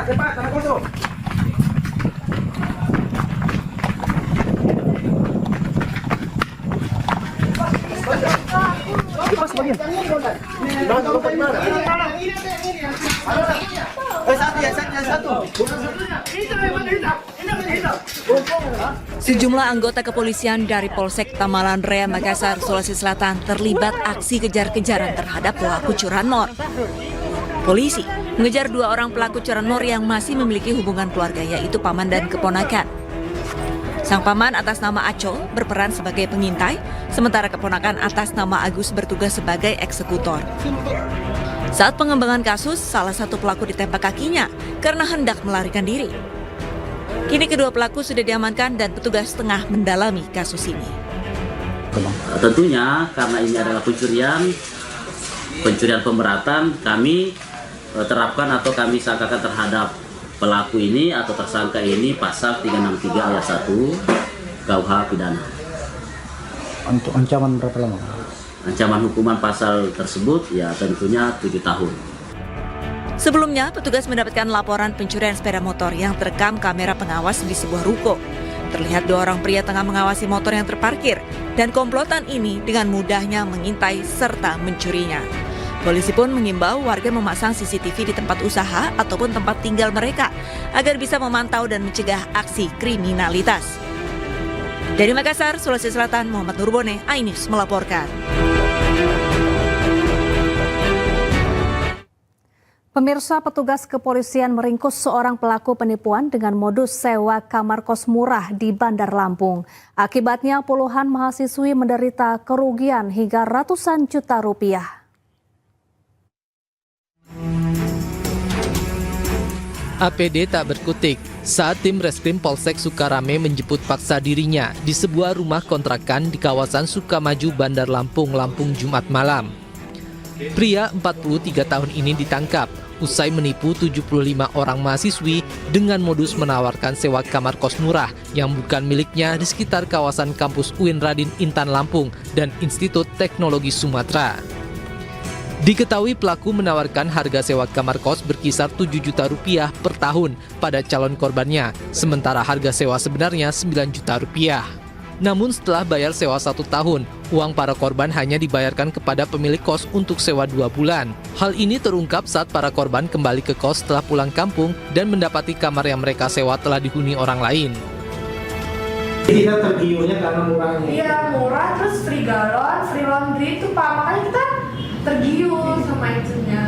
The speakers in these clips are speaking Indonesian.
cepat, tangan kosong. Lepas bagian. Sejumlah anggota kepolisian dari Polsek Tamalan Raya Makassar, Sulawesi Selatan terlibat aksi kejar-kejaran terhadap pelaku curanmor. Polisi mengejar 2 orang pelaku curanmor yang masih memiliki hubungan keluarga, yaitu paman dan keponakan. Sang paman atas nama Aco berperan sebagai pengintai, sementara keponakan atas nama Agus bertugas sebagai eksekutor. Saat pengembangan kasus, salah satu pelaku ditembak kakinya karena hendak melarikan diri. Kini kedua pelaku sudah diamankan dan petugas tengah mendalami kasus ini. Tentunya karena ini adalah pencurian pemberatan, kami terapkan atau kami sangkakan terhadap pelaku ini atau tersangka ini pasal 363 ayat 1 KUH pidana. Untuk ancaman berapa lama? Ancaman hukuman pasal tersebut ya tentunya 7 tahun. Sebelumnya, petugas mendapatkan laporan pencurian sepeda motor yang terekam kamera pengawas di sebuah ruko. Terlihat 2 orang pria tengah mengawasi motor yang terparkir, dan komplotan ini dengan mudahnya mengintai serta mencurinya. Polisi pun mengimbau warga memasang CCTV di tempat usaha ataupun tempat tinggal mereka agar bisa memantau dan mencegah aksi kriminalitas. Dari Makassar, Sulawesi Selatan, Muhammad Nurbone, iNews melaporkan. Pemirsa, petugas kepolisian meringkus seorang pelaku penipuan dengan modus sewa kamar kos murah di Bandar Lampung. Akibatnya puluhan mahasiswi menderita kerugian hingga ratusan juta rupiah. APD tak berkutik saat tim Reskrim Polsek Sukarame menjemput paksa dirinya di sebuah rumah kontrakan di kawasan Sukamaju, Bandar Lampung, Jumat malam. Pria 43 tahun ini ditangkap usai menipu 75 orang mahasiswi dengan modus menawarkan sewa kamar kos murah yang bukan miliknya di sekitar kawasan kampus UIN Radin Intan Lampung dan Institut Teknologi Sumatera. Diketahui pelaku menawarkan harga sewa kamar kos berkisar 7 juta rupiah per tahun pada calon korbannya, sementara harga sewa sebenarnya 9 juta rupiah. Namun setelah bayar sewa 1 tahun, uang para korban hanya dibayarkan kepada pemilik kos untuk sewa 2 bulan. Hal ini terungkap saat para korban kembali ke kos setelah pulang kampung dan mendapati kamar yang mereka sewa telah dihuni orang lain. Kita tergiurnya karena murahnya. Iya, murah, terus free galon, free laundry itu Pak, makanya kita tergiur sama itunya.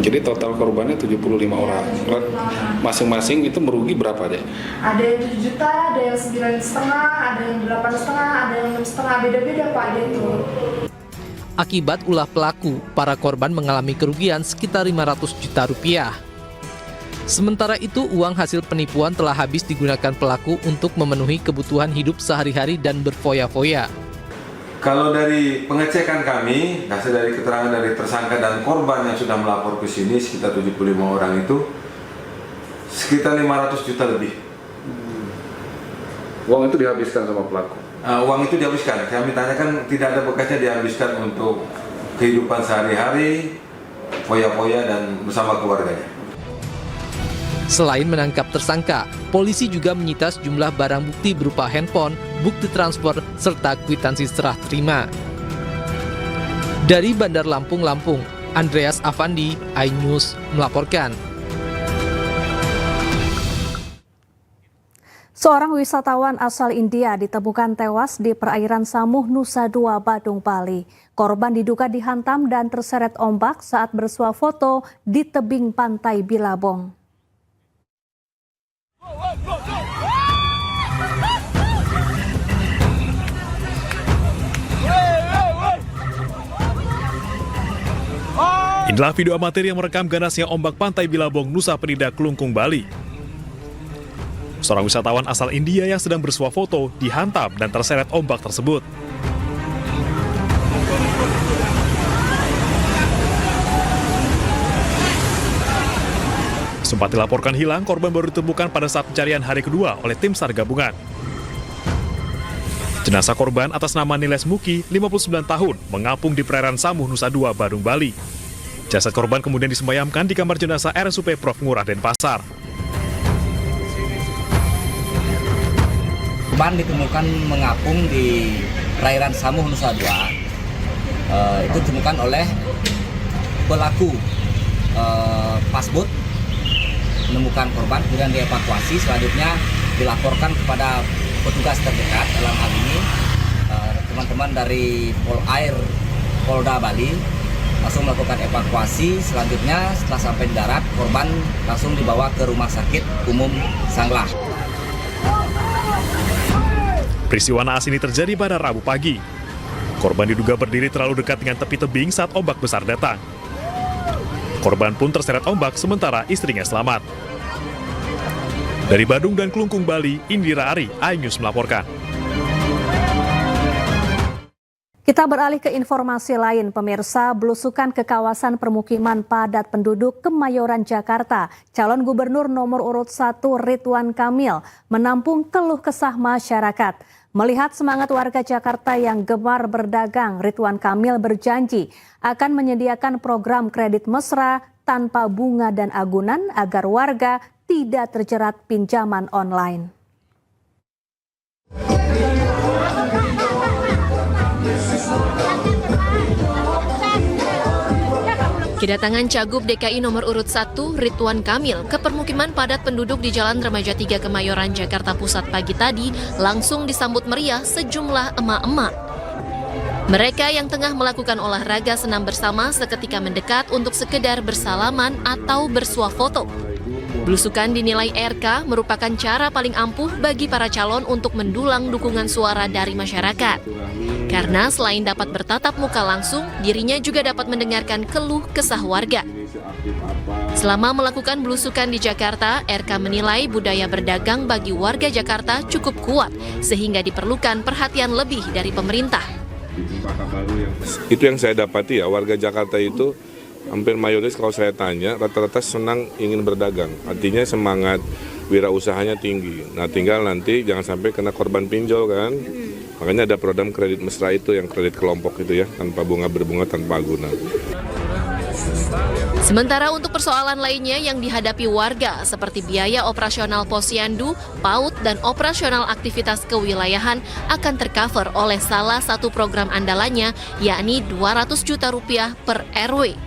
Jadi total korbannya 75 orang. Masing-masing itu merugi berapa deh? Ada yang 7 juta, ada yang 9,5, ada yang 8,5, ada yang 6,5, beda-beda Pak itu. Akibat ulah pelaku, para korban mengalami kerugian sekitar 500 juta rupiah. Sementara itu, uang hasil penipuan telah habis digunakan pelaku untuk memenuhi kebutuhan hidup sehari-hari dan berfoya-foya. Kalau dari pengecekan kami, hasil dari keterangan dari tersangka dan korban yang sudah melapor ke sini, sekitar 75 orang itu, sekitar 500 juta lebih. Uang itu dihabiskan sama pelaku? Uang itu dihabiskan, kami tanyakan tidak ada bekasnya dihabiskan untuk kehidupan sehari-hari, foya-foya dan bersama keluarganya. Selain menangkap tersangka, polisi juga menyita sejumlah barang bukti berupa handphone, bukti transfer, serta kwitansi serah terima. Dari Bandar Lampung, Andreas Avandi, iNews melaporkan. Seorang wisatawan asal India ditemukan tewas di perairan Samuh, Nusa Dua, Badung, Bali. Korban diduga dihantam dan terseret ombak saat bersuah foto di tebing pantai Bilabong. Inilah video amatir yang merekam ganasnya ombak pantai Bilabong, Nusa Penida, Klungkung, Bali. Seorang wisatawan asal India yang sedang bersuah foto dihantam dan terseret ombak tersebut. Sempat dilaporkan hilang, korban baru ditemukan pada saat pencarian hari kedua oleh tim SAR gabungan. Jenazah korban atas nama Niles Muki, 59 tahun, mengapung di perairan Samuh, Nusa Dua, Badung, Bali. Jasad korban kemudian disemayamkan di kamar jenazah RSUP Prof. Ngurah Denpasar. Korban ditemukan mengapung di perairan Samuh, Nusa Dua. Itu ditemukan oleh pelaku pasbot, menemukan korban, kemudian dievakuasi. Selanjutnya dilaporkan kepada petugas terdekat. Dalam hal ini teman-teman dari Polair Polda Bali langsung melakukan evakuasi. Selanjutnya setelah sampai di darat, korban langsung dibawa ke Rumah Sakit Umum Sanglah. Peristiwa naas ini terjadi pada Rabu pagi. Korban diduga berdiri terlalu dekat dengan tepi tebing saat ombak besar datang. Korban pun terseret ombak sementara istrinya selamat. Dari Badung dan Kelungkung, Bali, Indira Ari, iNews melaporkan. Kita beralih ke informasi lain, pemirsa. Belusukan ke kawasan permukiman padat penduduk Kemayoran, Jakarta, calon gubernur nomor urut 1 Ridwan Kamil menampung keluh kesah masyarakat. Melihat semangat warga Jakarta yang gemar berdagang, Ridwan Kamil berjanji akan menyediakan program kredit mesra tanpa bunga dan agunan agar warga tidak terjerat pinjaman online. Kedatangan Cagup DKI nomor urut 1 Ridwan Kamil ke permukiman padat penduduk di Jalan Remaja 3 Kemayoran, Jakarta Pusat pagi tadi langsung disambut meriah sejumlah emak-emak. Mereka yang tengah melakukan olahraga senam bersama seketika mendekat untuk sekedar bersalaman atau bersuah foto. Belusukan dinilai RK merupakan cara paling ampuh bagi para calon untuk mendulang dukungan suara dari masyarakat. Karena selain dapat bertatap muka langsung, dirinya juga dapat mendengarkan keluh kesah warga. Selama melakukan belusukan di Jakarta, RK menilai budaya berdagang bagi warga Jakarta cukup kuat, sehingga diperlukan perhatian lebih dari pemerintah. Itu yang saya dapati ya, warga Jakarta itu hampir mayoritas kalau saya tanya, rata-rata senang ingin berdagang. Artinya semangat wirausahanya tinggi. Nah tinggal nanti jangan sampai kena korban pinjol kan. Makanya ada program kredit mesra itu, yang kredit kelompok itu ya, tanpa bunga, berbunga tanpa agunan. Sementara untuk persoalan lainnya yang dihadapi warga seperti biaya operasional posyandu, PAUD, dan operasional aktivitas kewilayahan akan tercover oleh salah satu program andalannya, yakni Rp200 juta per RW.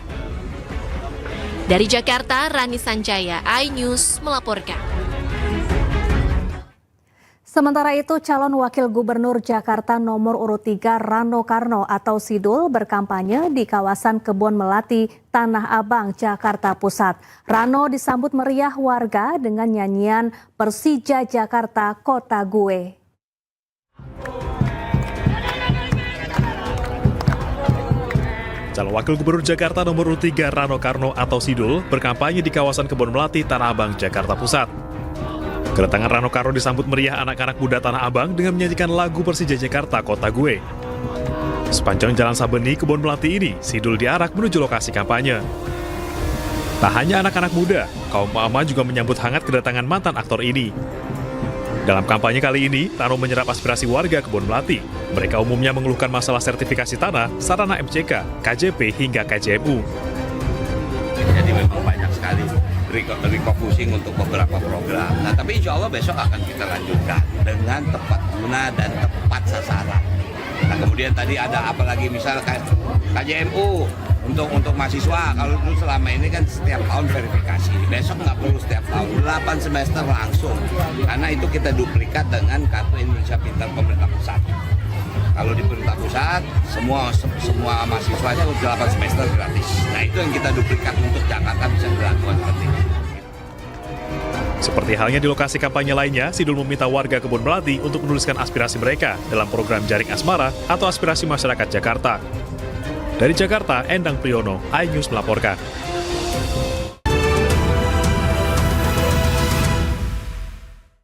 Dari Jakarta, Rani Sanjaya, iNews melaporkan. Sementara itu, calon wakil gubernur Jakarta nomor urut 3 Rano Karno atau Sidul berkampanye di kawasan Kebon Melati, Tanah Abang, Jakarta Pusat. Rano disambut meriah warga dengan nyanyian Persija Jakarta Kota Gue. Calon wakil gubernur Jakarta nomor urut 3 Rano Karno atau Sidul berkampanye di kawasan Kebon Melati, Tanah Abang, Jakarta Pusat. Kedatangan Rano Karno disambut meriah anak-anak muda Tanah Abang dengan menyanyikan lagu Persija Jakarta Kota Gue. Sepanjang Jalan Sabeni Kebon Melati ini, Sidul diarak menuju lokasi kampanye. Tak hanya anak-anak muda, kaum mama juga menyambut hangat kedatangan mantan aktor ini. Dalam kampanye kali ini, Rano menyerap aspirasi warga Kebon Melati. Mereka umumnya mengeluhkan masalah sertifikasi tanah, sarana MCK, KJP, hingga KJMU. Jadi memang banyak sekali refocusing untuk beberapa program. Nah, tapi insya Allah besok akan kita lanjutkan dengan tepat guna dan tepat sasaran. Nah, kemudian tadi ada apa lagi, misalnya KJMU untuk mahasiswa. Kalau dulu selama ini kan setiap tahun verifikasi. Besok nggak perlu setiap tahun, 8 semester langsung. Karena itu kita duplikat dengan Kartu Indonesia Pintar pemerintah pusat. Kalau di pemerintah pusat, semua mahasiswanya 8 semester gratis. Nah, itu yang kita duplikat untuk Jakarta bisa dilakukan seperti itu. Seperti halnya di lokasi kampanye lainnya, Sidul meminta warga Kebon Melati untuk menuliskan aspirasi mereka dalam program Jaring Asmara atau aspirasi masyarakat Jakarta. Dari Jakarta, Endang Priyono, iNews melaporkan.